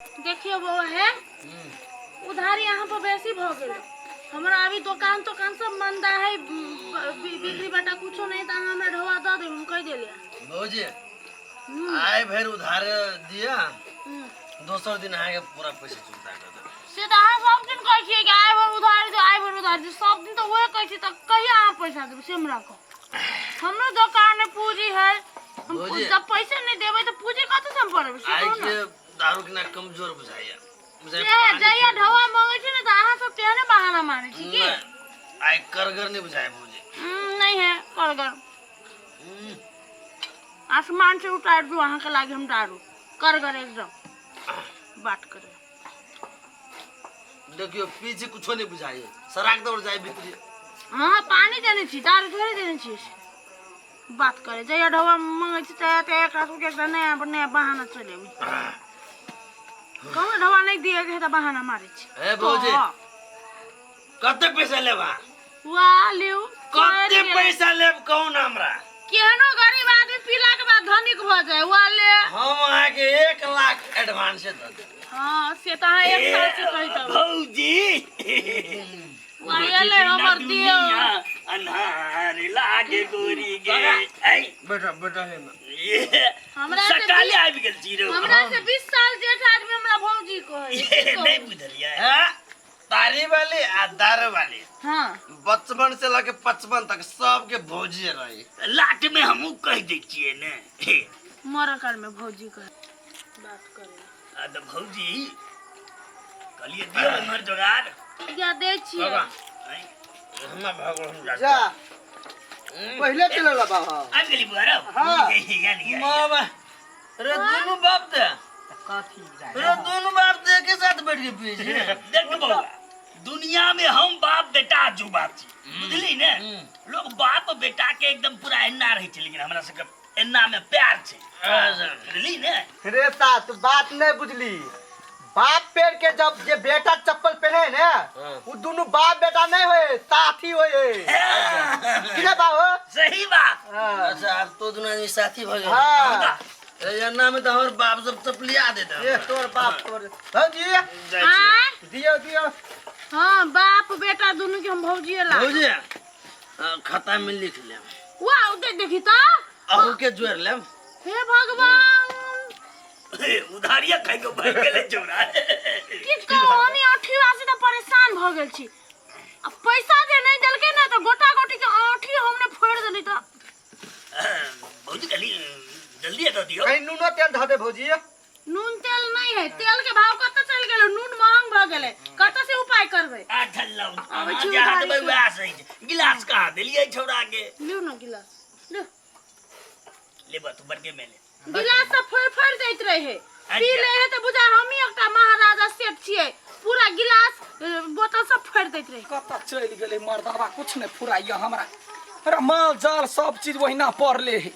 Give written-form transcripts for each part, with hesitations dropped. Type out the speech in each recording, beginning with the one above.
देखिए वो है उधार यहाँ पर बेसी भ गेल। हमरा अभी दुकान सब मंदा है, बिक्री बटा कुछो नहीं त हमरा ढवा द दे हम कह देलिया। भौजी आए भर उधार दिया, दोसर दिन आके पूरा पैसा चुकता कर दे। से त अहाँ सब दिन कहै छियै कि आए भर उधार दे, आए भर उधार दे, सब दिन त ओहे कहै छी, त कहिया अहाँ पैसा देब से हमरा को। हमरो दुकान में पूंजी है, हम जब पैसे नहीं देबै त पूंजी कतौ से हम भरबै से आई कहू के ना। दारू के ना कमजोर बुझाइया। जइया ढवा मांगे छी ना त अहाँ सब तेहने बहाना मारे छी की। आई करगर नहीं बुझाए भौजी। नहीं है करगर। आसमान से उतार दू अहाँ के लागे हम दारू करगर एकदम बात करे। देखियो पीछे कुछो नहीं बुझाइए, सराक दौड़ जाए भीतरी। हाँ पानी देने छी, दारू थोड़ी देने छी। बात करे जइया ढवा मांगे छी त एकरा सबके एकटा नया नया बहाना चले। कहूँ ढवा नहीं दिए के त बहाना मारे छी। ए भौजी कते पैसा लेबा? वाह लियो कते पैसा लेब कहू ना हमरा। केहनो गरीब आदमी पीला के बाद धनिक भ जाए वाले। हम आहाँ के 1 लाख एडवांस दे दे। हां से त अहाँ एक साल से कहि दब भौजी वाले हमर दियो अन्हार लागे गोरी गे। बेटा बेटा है ना हमरा से सकाले आबि गेल छी रो। हमरा से 20 साल जेठ आदमी हमरा भौजी कहै नहीं बुझलिए। तारी वाली आधार वाली हां बचपन से लेके 55 तक सबके भौजी रही। लाट में हमहू कह दे छिए ने। मरकर में भौजी कह बात करे। आ तो भौजी कलिए दियो हमर जोगाड़ या दे छिए। हमरा भगवान जा पहले चले ला बाबा आ गेली बुआरा। हाँ। यानी मामा रे दोनों बाप दे काठी रे दोनों बाप दे के साथ बैठ के पिए छी। देख बउआ दुनिया में हम बाप बेटा जुबा छी, बुझली ने। लोग बाप बेटा के एकदम पूरा एन्ना रहे छै, लेकिन हमरा सबके एन्ना में प्यार छै, बुझली ने। रे ता तू बात नहीं बुझली। बाप पेड़ के जब जे बेटा चप्पल पहने ने वो दोनों बाप बेटा नहीं होए, साथी होए। किने बाबू सही बात। अच्छा अब तो दोनों आदमी साथी भ गए। हां एन्ना में तो हमर बाप सब चपलिया देता। ये तोर बाप तोर भौजी हां दियो दियो। हां बाप बेटा दोनों के हम भौजी ला भौजी खाता में लिख ले। वाह दे देखी त अहू के जोड़ ले। हे भगवान उधारिया खाइ के भर गेले जोरा। की कहानी अठीवा से त परेशान भ गेल छी। अब पैसा जे नहीं देलके ना त गोटा गोटी के आठी हमने फोड़ देली त। भौजी कली जल्दी दे दियो। कहीं नूनो तेल ध दे भौजी। नून तेल नहीं है, तेल के भाव कत चल गेले, नून महंग भ गेले, कत से उपाय करबे। आ ठल्ला आबै छी जहां उधारी दबै से। वैस है। गिलास कहां देलिए छोड़ा के। लियो ना गिलास ले। ले बा तू बड़के में ले। गिलास सब फोड़ दैत रहे। पी ले है त बुझा हम ही एकटा महाराजा सेठ छिए, पूरा गिलास बोतल सब फोड़ दैत रहे। कत चल गेले मर्दावा कुछ नहीं फुराइया हमरा। अरे माल जाल सब चीज वहिना पड़ले है।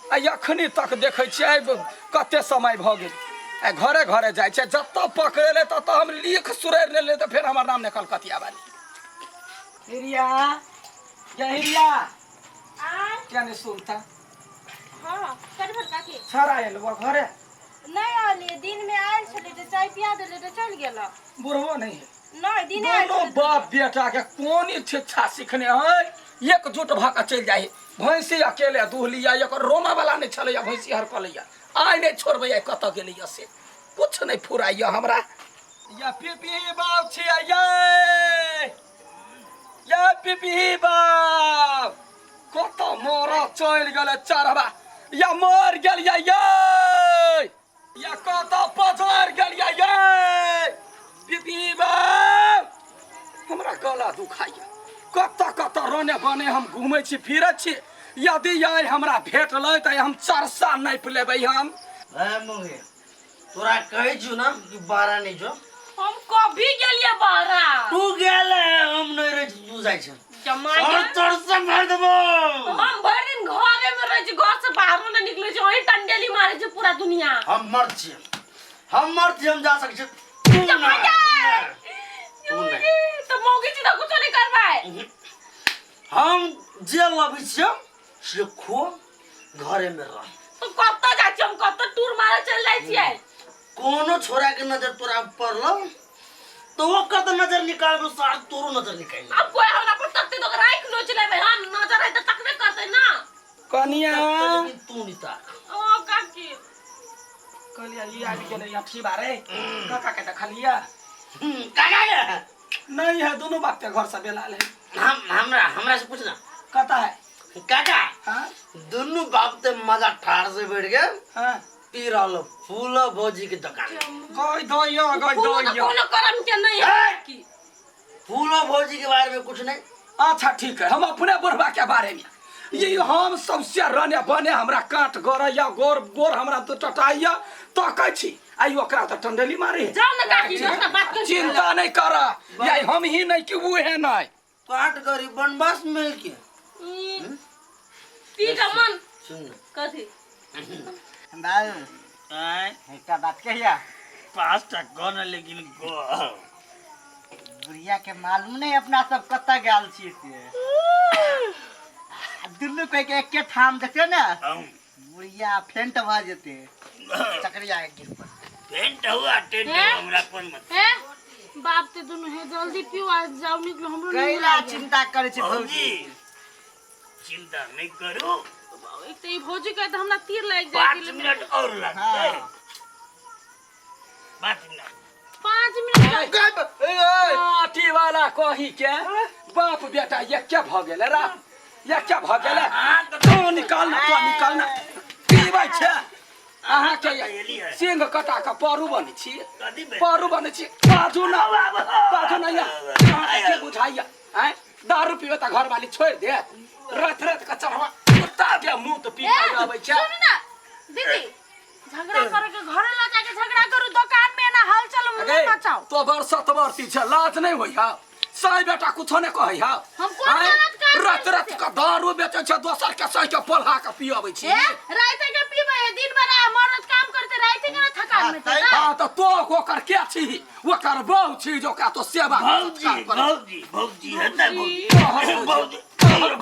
आ अखनी तक देखे छियै कते समय भ गेल। आ घरे घरे जाय छै, जत पकड़ेले तत हम लिख सुरैर लेले त फेर हमर नाम ने कलकतिया वाली। हिरिया या हिरिया आ क्या ने सुनता हां करभर काकी छरा आयल वो घरे नहीं आली, दिन में आयल छले त चाय पिया देले त चल गेला। बुढ़वा नहीं है। नहीं दिन आयल दोनों बाप बेटा के कोन शिक्षा सीखने है। एकजुट भ के चल जाए। भैंसी अकेले दूह लिया, एक रोमा वाला नहीं छलैया भैंसी हर कलैया। आइ नहीं छोड़बै कत गेलैया से कुछ नहीं फुराइया हमरा। या पिपी बाप छी ये या पिपी बाप कत मोर चल गेले चरबा या मर गेल या कत पजर गेल ये पिपी बाप हमरा गला दुखाइया। कत कत रोने बने हम घूमे छी फिरे छी। यदि आइ हमरा भेटलै त हम चरसा नहीं लेबै हम। ए मुंगे तोरा कहै छु ना कि बारा नहीं जो। हम कभी गेलिए बाहरा। तू गेले हम नहीं रे तू जाय छ। जमाई और तोर से मार देबो। हम भर दिन घरे में रह छी, घर से बाहर नहीं निकले छी, वही टंडेली मारे छी पूरा दुनिया। हम मर छी, हम जा सकै छी। तू नहीं तो मौगी छी त कुछ नहीं करबै। हम जेल लबै छी से खो घरे में रह। तो कत जा छी हम, कत टूर मारे चल जाय छी। कोनो छोरा के नजर तोरा पड़लो तो वो कत नजर निकालबो सार तोरो नजर निकाल अब कोई हमरा पर तकते तो राख लो चले भाई हम नजर है तो तकबे करते ना कनिया लेकिन तू नहीं ताक ओ काकी कलिया ये आदमी के यहाँ ठीक बारे काका के देखलिया काका के नहीं है दोनों बात के घर से बेला ले हमरा से पूछना कहता है काका हाँ दोनों बाप ते मजा ठाड़ से बैठ गए हाँ पी रहलो फूल भौजी की दुकान गोई दोइयो कोनो करम के नहीं है की फूल भौजी के बारे में कुछ नहीं अच्छा ठीक है हम अपने बुढ़वा के बारे में ये हम सबसे रहने बने हमरा काट गोरैया गोर गोर हमरा तो टटाइया तो कह छी आई ओकरा तो टंडली मारे जाओ ना काकी दोस्त बात कर चिंता नहीं कर ये हम ही नहीं कि वो है नहीं काट गरी बनवास में के पी का मन सुन कथी बाबू एकटा बात कहिया 5 टा गन लेकिन गो बुढ़िया के मालूम नहीं अपना सब कत्ता गेल छी से दुल्लू कोई के एके ठाम देखते ना बुढ़िया फेंट भ जेते चकरिया के गिर पर पेंट हुआ टेंट हैं? हमरा कोन मत है बाप ते दोनों है जल्दी पियो आज जाओ निकलो हमरो नहीं कैला चिंता करे छी भौजी भौजी चिंता नहीं करो एक तो ई भौजी के तो हमरा तीर लग 5 जाए मिनट और लगते हाँ 5 मिनट 5 मिनट पार्टी वाला कही के बाप बेटा ये क्या भ गेले रा ये क्या भ गेले तो निकालना पीबै छे अहाँ के सिंह कटा के पारू बने छी कथी बे पारू बने छी बाजू ना या अहाँ के बुझाइया हैं दारू पीवे त घर वाली छोड़ दे रात के चढ़वा कुत्ता के मुंह तो पी के आबै छे सुन ना दीदी झगड़ा करे के घरे ला जाके झगड़ा करू दुकान में ना हाल चल मुंह मचाओ तो बरसतवर्ती छे लाज नहीं होइहा साई बेटा कुछो नहीं कहैहा हम कोन गलत काम रात का दारू बेचे छे दोसर के सही के पोल्हा के पियाबै छी रात के पीबे दिन भर मरद काम करते रात के ना थकान में तो हाँ तो ओकर के छी ओकर बहु छी जो का तो सेवा भौजी हता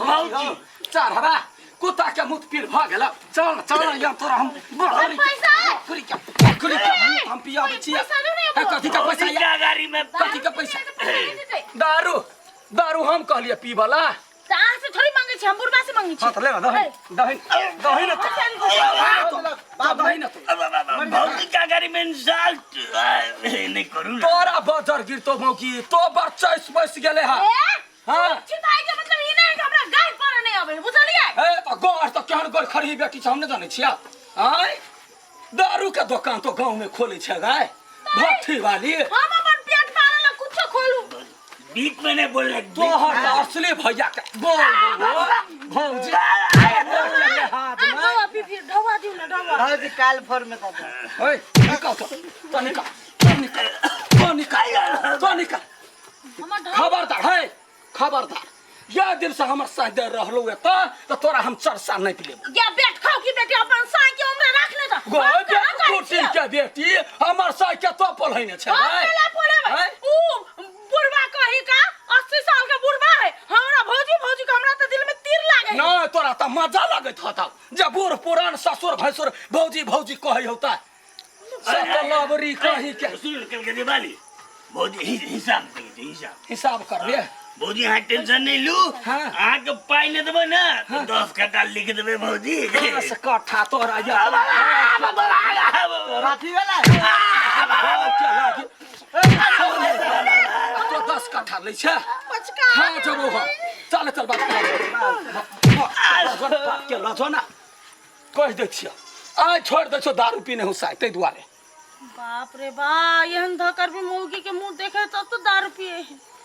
भौजी चढ़बा कुत्ता के मुंह पीर भ गेल चल या तोरा हम पैसा बकरी के मुंह हम पियाबै छी पैसा दो नहीं अब। कथी का पैसा या क्या गाड़ी में कथी का पैसा दारू हम कहलिए पीबला कहां से थोड़ी मांगे छी हम बुढ़वा से मांगे छी हां तो ले दही ना तो भौजी क्या गाड़ी में इंसल्ट नहीं करू ना तोरा बजर गिरतो मौकी तो बच्चा बस गेले हा हां चिताई के मतलब ई नहीं कि हमरा गाय पर नहीं आवे बुझलिए ए तो गोर तो केहन गोर खड़ी बेटी छ हम नहीं जाने छिया आय दारू के दुकान तो गांव में खोले छे गाय भट्ठी वाली हम अपन पेट पाले ला कुछ खोलू बीच में नहीं बोलने तोहर असली भैया के बोल भौजी हाथ में दवा पी फिर दवा दियो ना दवा भौजी काल भोर में कर ओए निकाल हमर खबरदार यह दिन से हमर साथ दे रहलो है तो तोरा हम चरसा नहीं पिलेब या बेट खाओ की बेटी अपन साई के उम्र रख ले तो गोटे कुटी के बेटी हमर साथ के तो पलहने छे बोले बोले ऊ बुढ़वा कही का 80 साल का बुढ़वा है हमरा भौजी का हमरा तो दिल में तीर लागे ना तोरा तो मजा लगत होता जब बूढ़ पुरान ससुर भैंसुर भौजी कहे होता लबरी कही के सुन कल के दिवाली भौजी हिसाब कर ले भौजी यहाँ टेंशन नहीं लू हाँ। आके पाई नहीं देबे ना 10 कट्ठा लिख देबे भौजी 10 कट्ठा तोरा या राठी वाला तो 10 कट्ठा ले छे हां जब हो चल बात के लजो ना कह दे छियो आय छोड़ दे छो दारू पीने हुसाई तै दुआरे बाप रे बा एहन धकर भी मौगी के मुंह देखे तब तो दारू पिए है